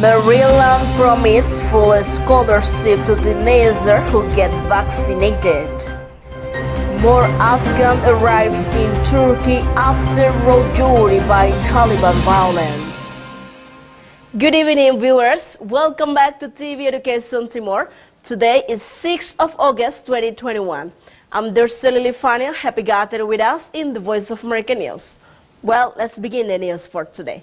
Maryland promised full scholarship to teenagers who get vaccinated. More Afghan arrives in Turkey after robbery by Taliban violence. Good evening, viewers. Welcome back to TV Education Timor. Today is 6th of August 2021. I'm Dercely Lifania. Happy gathered with us in the Voice of America News. Well, let's begin the news for today.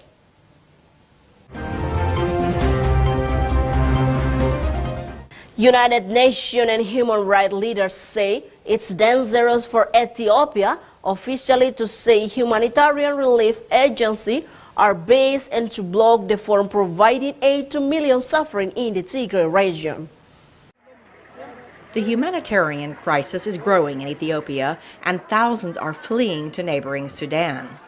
United Nations and human rights leaders say it's dangerous for Ethiopia officially to say humanitarian relief agencies are based and to block the from providing aid to millions suffering in the Tigray region. The humanitarian crisis is growing in Ethiopia, and thousands are fleeing to neighboring Sudan.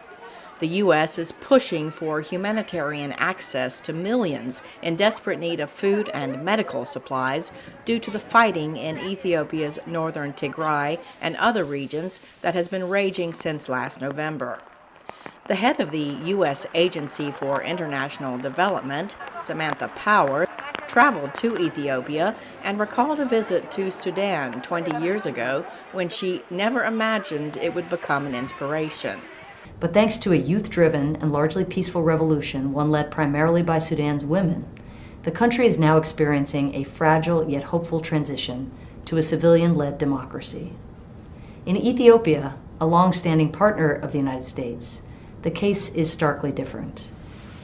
The U.S. is pushing for humanitarian access to millions in desperate need of food and medical supplies due to the fighting in Ethiopia's northern Tigray and other regions that has been raging since last November. The head of the U.S. Agency for International Development, Samantha Power, traveled to Ethiopia and recalled a visit to Sudan 20 years ago when she never imagined it would become an inspiration. But thanks to a youth-driven and largely peaceful revolution, one led primarily by Sudan's women, the country is now experiencing a fragile yet hopeful transition to a civilian-led democracy. In Ethiopia, a long-standing partner of the United States, the case is starkly different.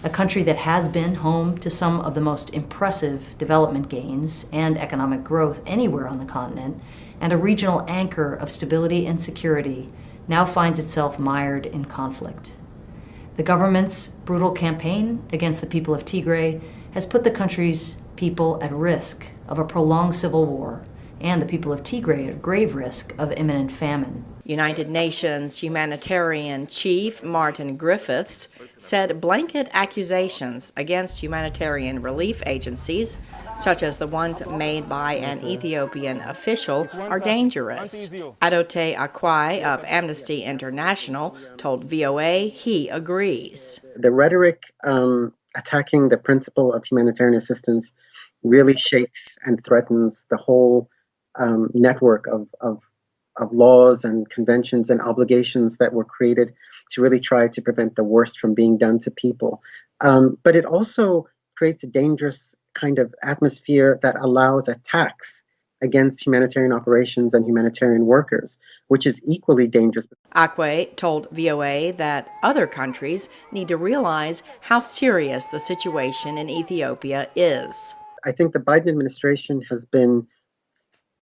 A country that has been home to some of the most impressive development gains and economic growth anywhere on the continent, and a regional anchor of stability and security, now finds itself mired in conflict. The government's brutal campaign against the people of Tigray has put the country's people at risk of a prolonged civil war, and the people of Tigray at grave risk of imminent famine. United Nations humanitarian chief Martin Griffiths said blanket accusations against humanitarian relief agencies, such as the ones made by an Ethiopian official, are dangerous. Adote Akwai of Amnesty International told VOA he agrees. The rhetoric attacking the principle of humanitarian assistance really shakes and threatens the whole network of laws and conventions and obligations that were created to really try to prevent the worst from being done to people. But it also creates a dangerous kind of atmosphere that allows attacks against humanitarian operations and humanitarian workers, which is equally dangerous. Akwe told VOA that other countries need to realize how serious the situation in Ethiopia is. I think the Biden administration has been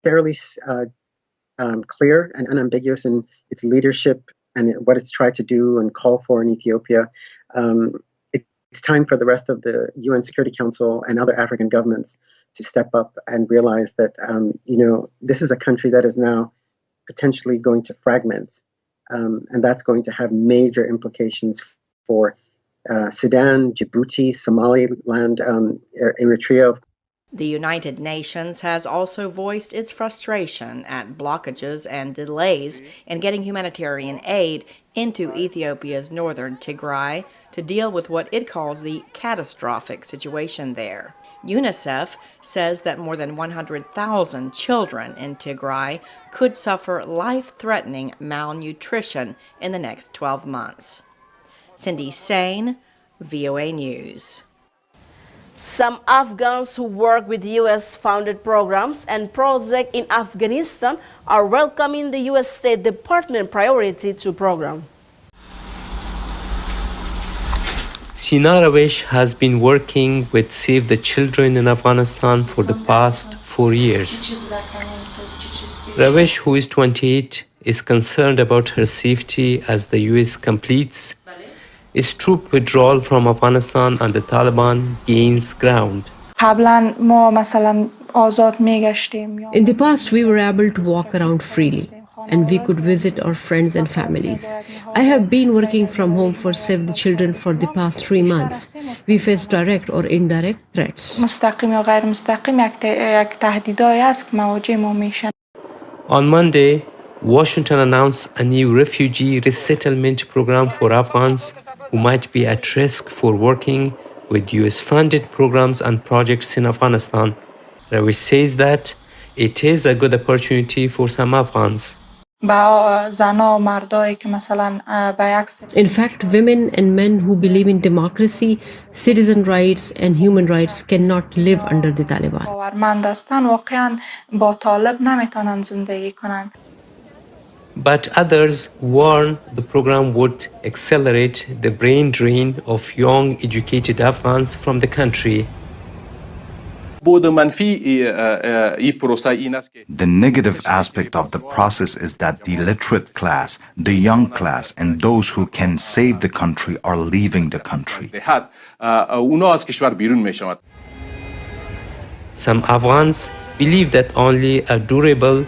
fairly clear and unambiguous in its leadership and what it's tried to do and call for in Ethiopia. It's time for the rest of the UN Security Council and other African governments to step up and realize that, this is a country that is now potentially going to fragment, and that's going to have major implications for Sudan, Djibouti, Somaliland, Eritrea. The United Nations has also voiced its frustration at blockages and delays in getting humanitarian aid into Ethiopia's northern Tigray to deal with what it calls the catastrophic situation there. UNICEF says that more than 100,000 children in Tigray could suffer life-threatening malnutrition in the next 12 months. Cindy Sain, VOA News. Some Afghans who work with U.S.-funded programs and projects in Afghanistan are welcoming the U.S. State Department Priority 2 program. Sina Ravesh has been working with Save the Children in Afghanistan for the past 4 years. Ravesh, who is 28, is concerned about her safety as the U.S. completes its troop withdrawal from Afghanistan and the Taliban gains ground. In the past, we were able to walk around freely, and we could visit our friends and families. I have been working from home for Save the Children for the past 3 months. We face direct or indirect threats. On Monday, Washington announced a new refugee resettlement program for Afghans who might be at risk for working with US-funded programs and projects in Afghanistan. Rawi says that it is a good opportunity for some Afghans. In fact, women and men who believe in democracy, citizen rights, and human rights cannot live under the Taliban. But others warn the program would accelerate the brain drain of young, educated Afghans from the country. The negative aspect of the process is that the literate class, the young class, and those who can save the country are leaving the country. Some Afghans believe that only a durable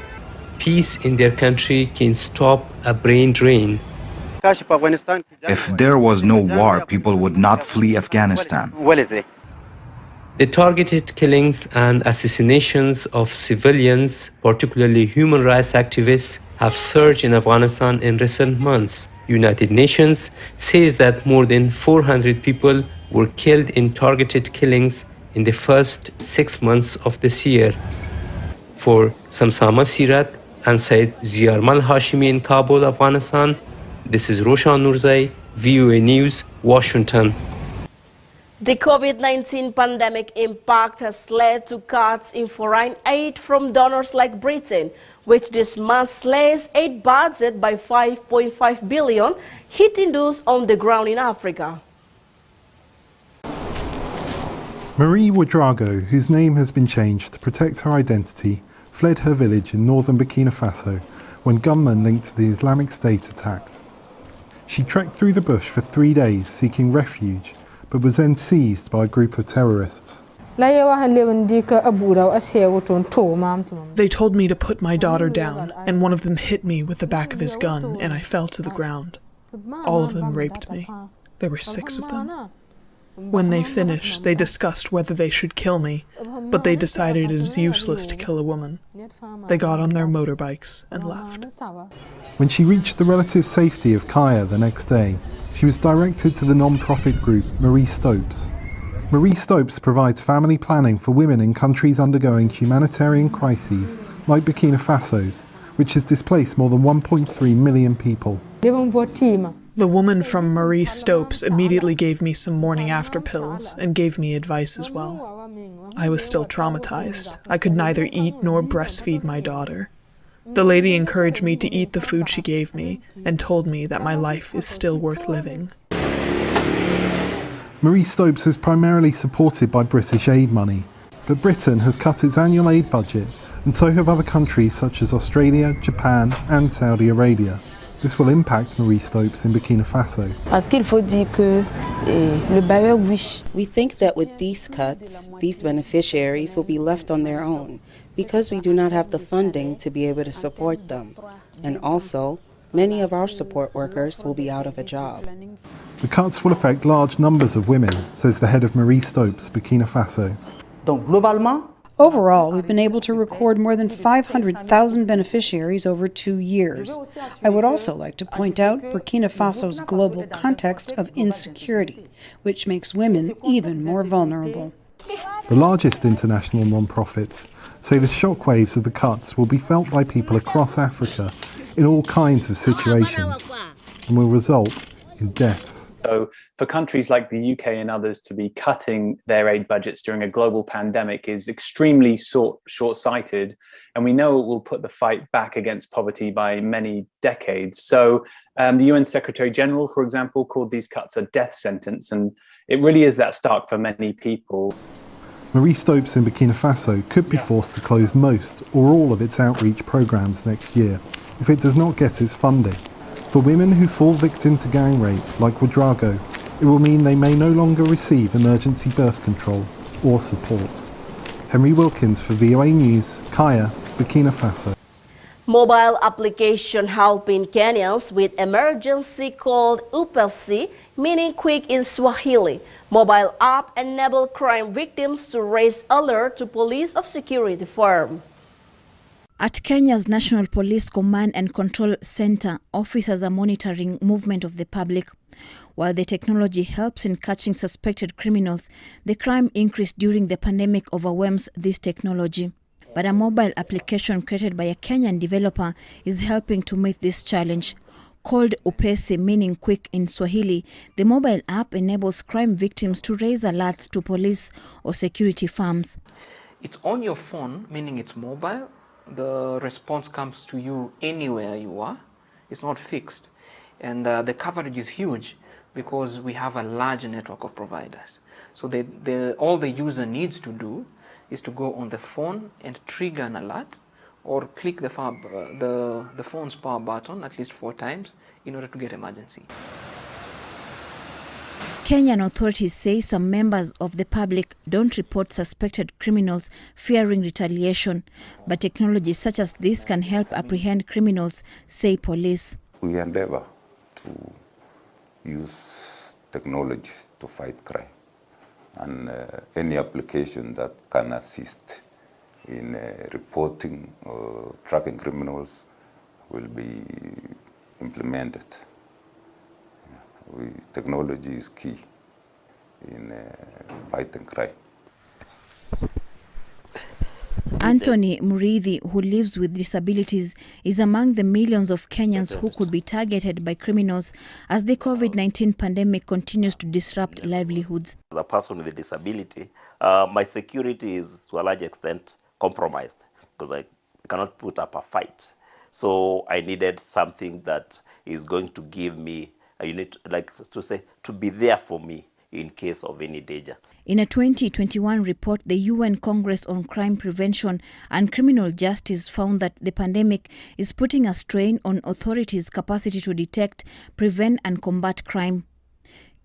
peace in their country can stop a brain drain. If there was no war, people would not flee Afghanistan. The targeted killings and assassinations of civilians, particularly human rights activists, have surged in Afghanistan in recent months. United Nations says that more than 400 people were killed in targeted killings in the first 6 months of this year. For Samsama Sirat and Said Ziarmal Hashimi in Kabul, Afghanistan, this is Roshan Nurzai, VOA News, Washington. The COVID-19 pandemic impact has led to cuts in foreign aid from donors like Britain, which this month slashed aid budget by 5.5 billion, hitting those on the ground in Africa. Marie Ouedraogo, whose name has been changed to protect her identity, fled her village in northern Burkina Faso when gunmen linked to the Islamic State attacked. She trekked through the bush for 3 days seeking refuge, but was then seized by a group of terrorists. They told me to put my daughter down, and one of them hit me with the back of his gun, and I fell to the ground. All of them raped me. There were 6 of them. When they finished, they discussed whether they should kill me, but they decided it is useless to kill a woman. They got on their motorbikes and left. When she reached the relative safety of Kaya the next day, she was directed to the non-profit group Marie Stopes. Marie Stopes provides family planning for women in countries undergoing humanitarian crises like Burkina Faso's, which has displaced more than 1.3 million people. The woman from Marie Stopes immediately gave me some morning after pills and gave me advice as well. I was still traumatized. I could neither eat nor breastfeed my daughter. The lady encouraged me to eat the food she gave me and told me that my life is still worth living. Marie Stopes is primarily supported by British aid money, but Britain has cut its annual aid budget, and so have other countries such as Australia, Japan and Saudi Arabia. This will impact Marie Stopes in Burkina Faso. We think that with these cuts, these beneficiaries will be left on their own because we do not have the funding to be able to support them. And also, many of our support workers will be out of a job. The cuts will affect large numbers of women, says the head of Marie Stopes, Burkina Faso. Overall, we've been able to record more than 500,000 beneficiaries over 2 years. I would also like to point out Burkina Faso's global context of insecurity, which makes women even more vulnerable. The largest international non-profits say the shockwaves of the cuts will be felt by people across Africa in all kinds of situations and will result in deaths. So for countries like the UK and others to be cutting their aid budgets during a global pandemic is extremely short-sighted, and we know it will put the fight back against poverty by many decades. So the UN Secretary General, for example, called these cuts a death sentence, and it really is that stark for many people. Marie Stopes in Burkina Faso could be forced to close most or all of its outreach programs next year if it does not get its funding. For women who fall victim to gang rape, like Ouedraogo, it will mean they may no longer receive emergency birth control or support. Henry Wilkins for VOA News, Kaya, Burkina Faso. Mobile application helping Kenyans with emergency called UPLC, meaning quick in Swahili. Mobile app enable crime victims to raise alert to police of security firm. At Kenya's National Police Command and Control Center, officers are monitoring movement of the public. While the technology helps in catching suspected criminals, the crime increase during the pandemic overwhelms this technology. But a mobile application created by a Kenyan developer is helping to meet this challenge. Called Upesi, meaning quick in Swahili, the mobile app enables crime victims to raise alerts to police or security firms. It's on your phone, meaning it's mobile. The response comes to you anywhere you are. It's not fixed. And the coverage is huge because we have a large network of providers. So all the user needs to do is to go on the phone and trigger an alert or click the phone's power button at least 4 times in order to get emergency. Kenyan authorities say some members of the public don't report suspected criminals fearing retaliation, but technologies such as this can help apprehend criminals, say police. We endeavor to use technology to fight crime, and any application that can assist in reporting or tracking criminals will be implemented. Technology is key in fighting crime. Anthony Murithi, who lives with disabilities, is among the millions of Kenyans who could be targeted by criminals as the COVID-19 pandemic continues to disrupt livelihoods. As a person with a disability, my security is to a large extent compromised because I cannot put up a fight. So I needed something that is going to give me a unit, like to say, to be there for me in case of any danger. In a 2021 report, the UN Congress on Crime Prevention and Criminal Justice found that the pandemic is putting a strain on authorities' capacity to detect, prevent and combat crime.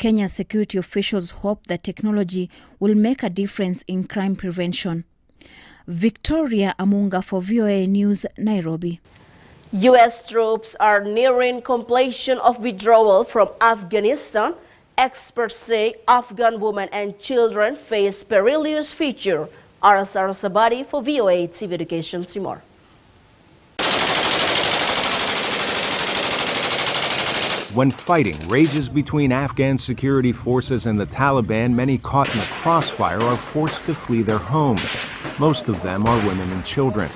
Kenya's security officials hope that technology will make a difference in crime prevention. Victoria Amunga for VOA News, Nairobi. U.S. troops are nearing completion of withdrawal from Afghanistan. Experts say Afghan women and children face perilous future. Aras Sabadi for VOA TV Education Timor. When fighting rages between Afghan security forces and the Taliban, many caught in the crossfire are forced to flee their homes. Most of them are women and children.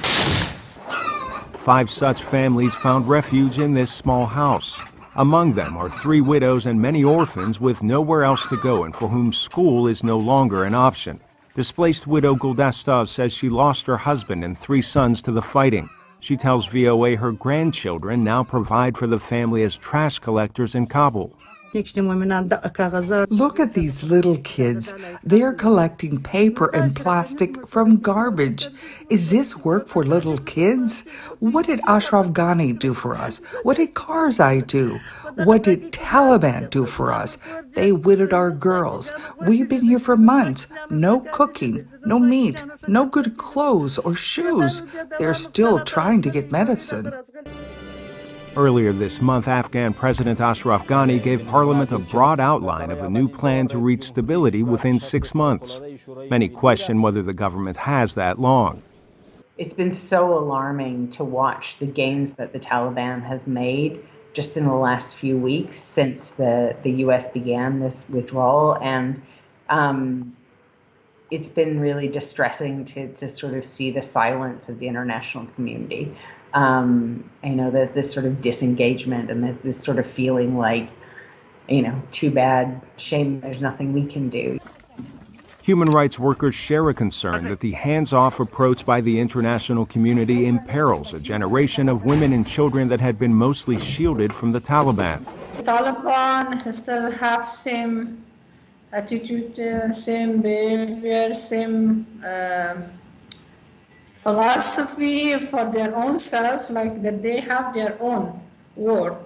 5 such families found refuge in this small house. Among them are 3 widows and many orphans with nowhere else to go and for whom school is no longer an option. Displaced widow Guldastaz says she lost her husband and 3 sons to the fighting. She tells VOA her grandchildren now provide for the family as trash collectors in Kabul. Look at these little kids. They're collecting paper and plastic from garbage. Is this work for little kids? What did Ashraf Ghani do for us? What did Karzai do? What did Taliban do for us? They widowed our girls. We've been here for months. No cooking, no meat, no good clothes or shoes. They're still trying to get medicine. Earlier this month, Afghan President Ashraf Ghani gave Parliament a broad outline of a new plan to reach stability within 6 months. Many question whether the government has that long. It's been so alarming to watch the gains that the Taliban has made just in the last few weeks since the U.S. began this withdrawal. And it's been really distressing to sort of see the silence of the international community. I know that this sort of disengagement and this sort of feeling like, too bad, shame, there's nothing we can do. Human rights workers share a concern that the hands-off approach by the international community imperils a generation of women and children that had been mostly shielded from the Taliban. The Taliban still have same attitude, same behavior, same philosophy for their own self, like that they have their own war.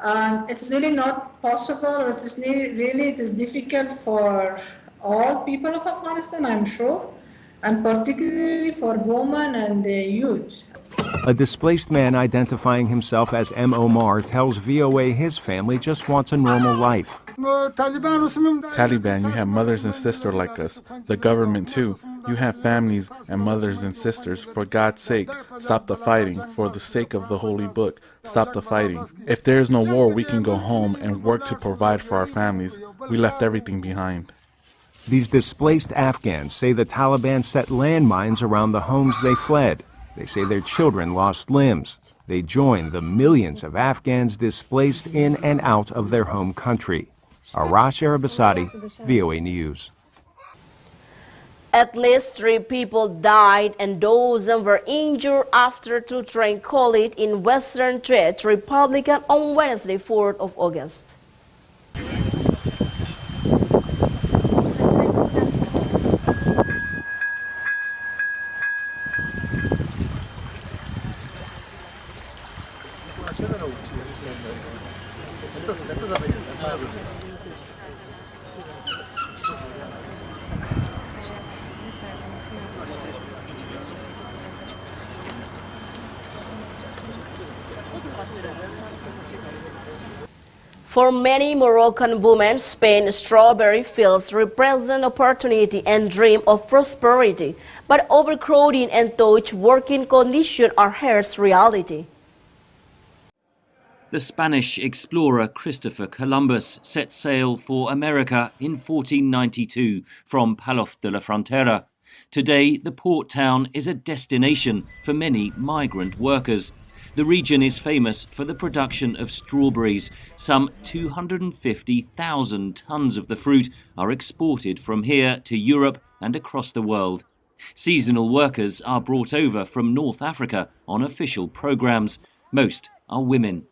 And it's really not possible, it is difficult for all people of Afghanistan, I'm sure, and particularly for women and the youth. A displaced man identifying himself as M. Omar tells VOA his family just wants a normal life. Taliban, you have mothers and sisters like us. The government too. You have families and mothers and sisters. For God's sake, stop the fighting. For the sake of the holy book, stop the fighting. If there is no war, we can go home and work to provide for our families. We left everything behind. These displaced Afghans say the Taliban set landmines around the homes they fled. They say their children lost limbs. They joined the millions of Afghans displaced in and out of their home country. Arash Arabasadi, VOA News. At least 3 people died and dozens were injured after 2 trains collided in Western Czech Republic on Wednesday, 4th of August. For many Moroccan women, Spain's strawberry fields represent opportunity and dream of prosperity, but overcrowding and tough working conditions are harsh reality. The Spanish explorer Christopher Columbus set sail for America in 1492 from Palos de la Frontera. Today, the port town is a destination for many migrant workers. The region is famous for the production of strawberries. Some 250,000 tons of the fruit are exported from here to Europe and across the world. Seasonal workers are brought over from North Africa on official programs. Most are women.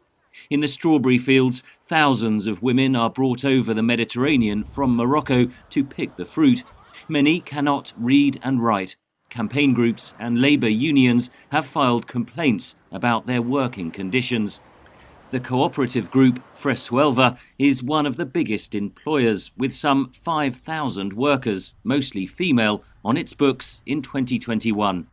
In the strawberry fields, thousands of women are brought over the Mediterranean from Morocco to pick the fruit. Many cannot read and write. Campaign groups and labour unions have filed complaints about their working conditions. The cooperative group Fresuelva is one of the biggest employers, with some 5,000 workers, mostly female, on its books in 2021.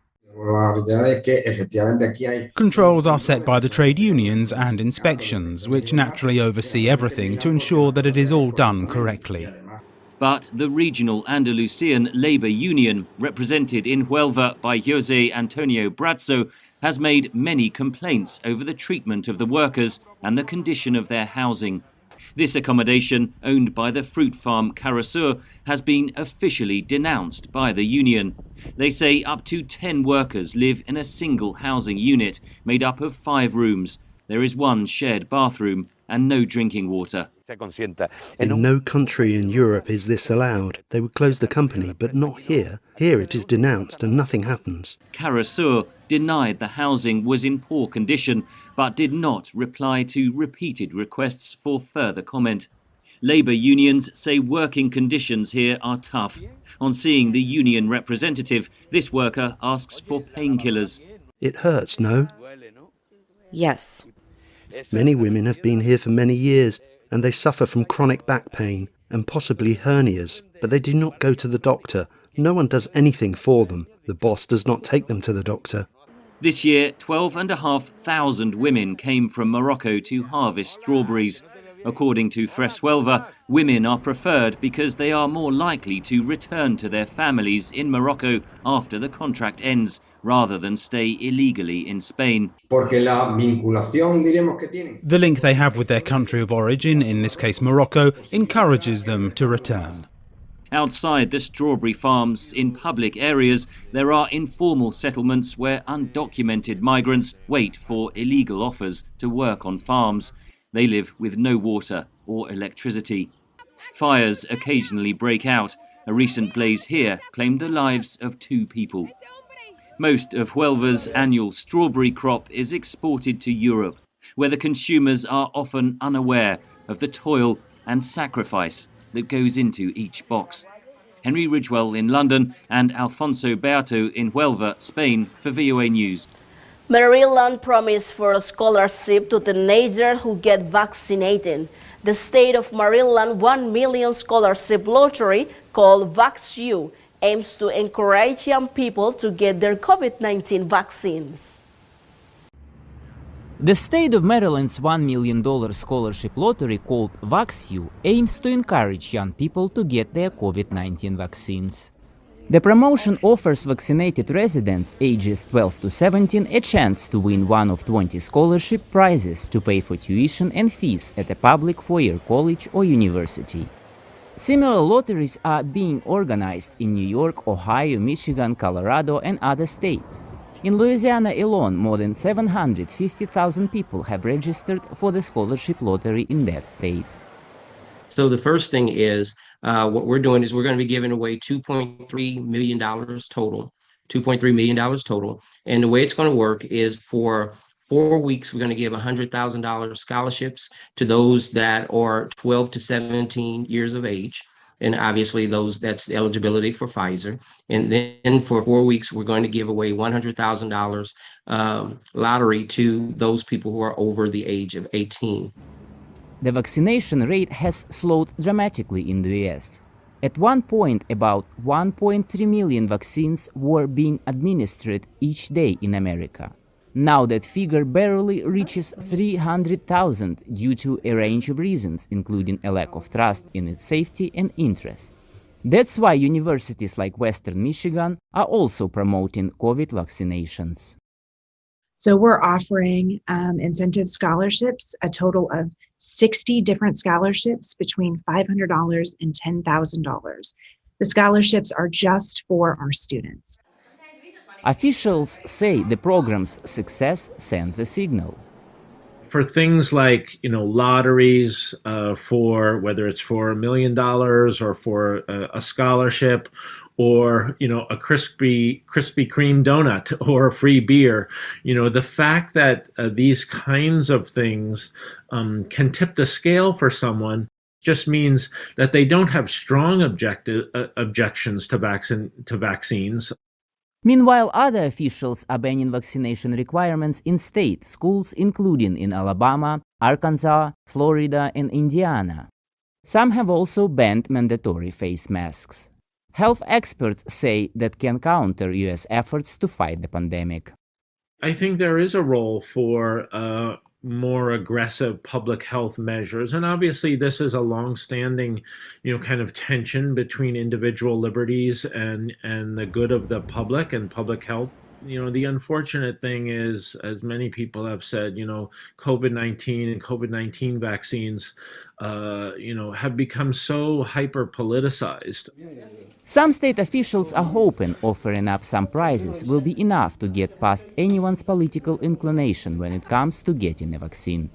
Controls are set by the trade unions and inspections, which naturally oversee everything to ensure that it is all done correctly. But the regional Andalusian labour union, represented in Huelva by José Antonio Brazzo, has made many complaints over the treatment of the workers and the condition of their housing. This accommodation, owned by the fruit farm Carasur, has been officially denounced by the union. They say up to 10 workers live in a single housing unit made up of 5 rooms. There is 1 shared bathroom and no drinking water. In no country in Europe is this allowed. They would close the company, but not here. Here it is denounced and nothing happens. Carasur denied the housing was in poor condition, but did not reply to repeated requests for further comment. Labour unions say working conditions here are tough. On seeing the union representative, this worker asks for painkillers. It hurts, no? Yes. Many women have been here for many years, and they suffer from chronic back pain and possibly hernias, but they do not go to the doctor. No one does anything for them. The boss does not take them to the doctor. This year, 12,500 women came from Morocco to harvest strawberries. According to Fresuelva, women are preferred because they are more likely to return to their families in Morocco after the contract ends, rather than stay illegally in Spain. The link they have with their country of origin, in this case Morocco, encourages them to return. Outside the strawberry farms in public areas, there are informal settlements where undocumented migrants wait for illegal offers to work on farms. They live with no water or electricity. Fires occasionally break out. A recent blaze here claimed the lives of 2 people. Most of Huelva's annual strawberry crop is exported to Europe, where the consumers are often unaware of the toil and sacrifice that goes into each box. Henry Ridgewell in London and Alfonso Beato in Huelva, Spain, for VOA News. Maryland promised for a scholarship to teenagers who get vaccinated. The state of Maryland $1 million scholarship lottery called VaxU aims to encourage young people to get their COVID-19 vaccines. The state of Maryland's $1 million scholarship lottery called VaxU aims to encourage young people to get their COVID-19 vaccines. The promotion offers vaccinated residents ages 12 to 17 a chance to win one of 20 scholarship prizes to pay for tuition and fees at a public four-year college or university. Similar lotteries are being organized in New York, Ohio, Michigan, Colorado, and other states. In Louisiana alone, more than 750,000 people have registered for the scholarship lottery in that state. So the first thing is, what we're doing is we're going to be giving away $2.3 million total, $2.3 million total. And the way it's going to work is for 4 weeks, we're going to give $100,000 scholarships to those that are 12 to 17 years of age. And obviously that's the eligibility for Pfizer. And then for 4 weeks, we're going to give away $100,000 lottery to those people who are over the age of 18. The vaccination rate has slowed dramatically in the US. At one point, about 1.3 million vaccines were being administered each day in America. Now that figure barely reaches 300,000 due to a range of reasons, including a lack of trust in its safety and interest. That's why universities like Western Michigan are also promoting COVID vaccinations. So we're offering incentive scholarships, a total of 60 different scholarships between $500 and $10,000. The scholarships are just for our students. Officials say the program's success sends a signal. For things like, lotteries, for whether it's for $1 million or for a scholarship, or a Krispy Kreme donut or a free beer, the fact that these kinds of things can tip the scale for someone just means that they don't have strong objections to vaccines. Meanwhile, other officials are banning vaccination requirements in state schools, including in Alabama, Arkansas, Florida, and Indiana. Some have also banned mandatory face masks. Health experts say that can counter US efforts to fight the pandemic. I think there is a role for more aggressive public health measures. And obviously this is a long-standing, kind of tension between individual liberties and the good of the public and public health. The unfortunate thing is, as many people have said, COVID-19 and COVID-19 vaccines, have become so hyper-politicized. Some state officials are hoping offering up some prizes will be enough to get past anyone's political inclination when it comes to getting a vaccine.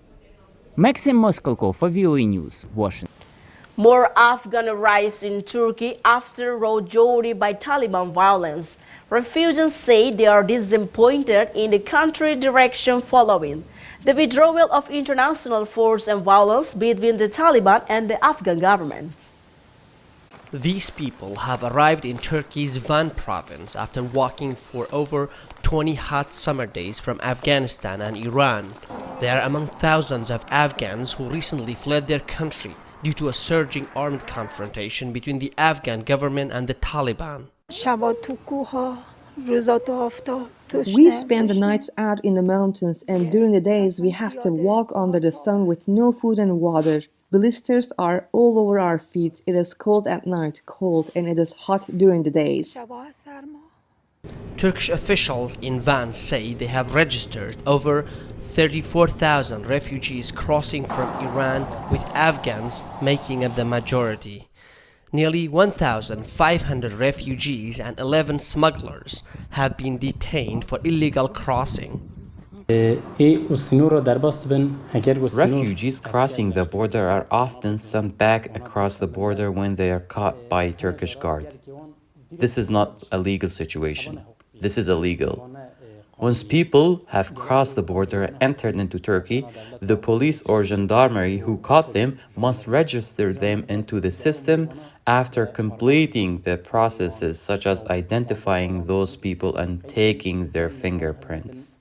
Maxim Moskalko for VOA News, Washington. More Afghan arrives in Turkey after rojori by Taliban violence. Refugees say they are disappointed in the country direction following the withdrawal of international force and violence between the Taliban and the Afghan government. These people have arrived in Turkey's Van province after walking for over 20 hot summer days from Afghanistan and Iran. They are among thousands of Afghans who recently fled their country due to a surging armed confrontation between the Afghan government and the Taliban. We spend the nights out in the mountains, and during the days we have to walk under the sun with no food and water. Blisters are all over our feet. It is cold at night, and it is hot during the days. Turkish officials in Van say they have registered over 34,000 refugees crossing from Iran, with Afghans making up the majority. Nearly 1,500 refugees and 11 smugglers have been detained for illegal crossing. Refugees crossing the border are often sent back across the border when they are caught by Turkish guards. This is not a legal situation. This is illegal. Once people have crossed the border and entered into Turkey, the police or gendarmerie who caught them must register them into the system after completing the processes such as identifying those people and taking their fingerprints.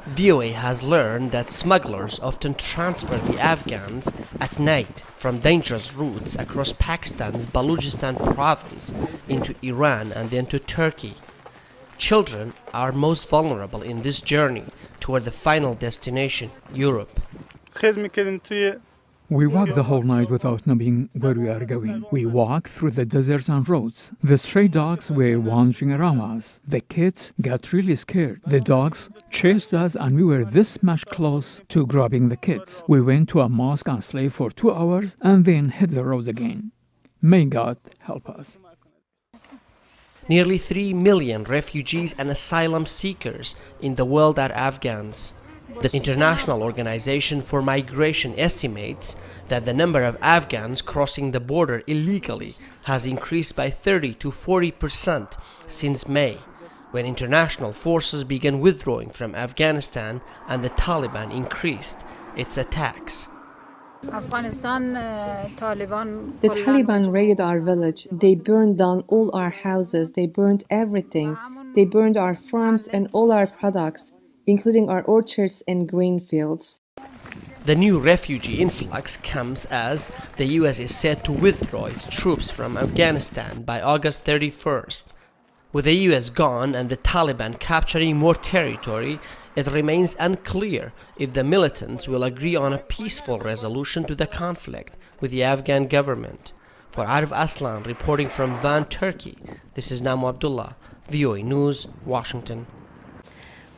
VOA has learned that smugglers often transfer the Afghans at night from dangerous routes across Pakistan's Balochistan province into Iran and then to Turkey. Children are most vulnerable in this journey toward the final destination, Europe. We walk the whole night without knowing where we are going. We walk through the deserts and roads. The stray dogs were wandering around us. The kids got really scared. The dogs chased us and we were this much close to grabbing the kids. We went to a mosque and slept for 2 hours and then hit the road again. May God help us. Nearly 3 million refugees and asylum seekers in the world are Afghans. The International Organization for Migration estimates that the number of Afghans crossing the border illegally has increased by 30 to 40% since May, when international forces began withdrawing from Afghanistan and the Taliban increased its attacks. The Taliban raided our village. They burned down all our houses. They burned everything. They burned our farms and all our products, including our orchards and grain fields. The new refugee influx comes as the US is set to withdraw its troops from Afghanistan by August 31st. With the US gone and the Taliban capturing more territory, it remains unclear if the militants will agree on a peaceful resolution to the conflict with the Afghan government. For Arif Aslan reporting from Van, Turkey, this is Namu Abdullah, VOA News, Washington.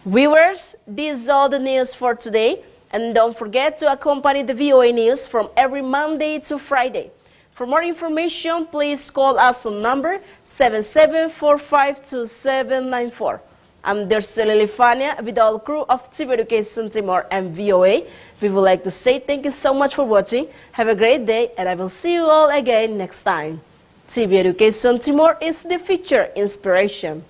Viewers, this is all the news for today, and don't forget to accompany the VOA News from every Monday to Friday. For more information, please call us on number 77452794. I'm Dersele Lifania with all crew of TV Education Timor and VOA. We would like to say thank you so much for watching. Have a great day, and I will see you all again next time. TV Education Timor is the future inspiration.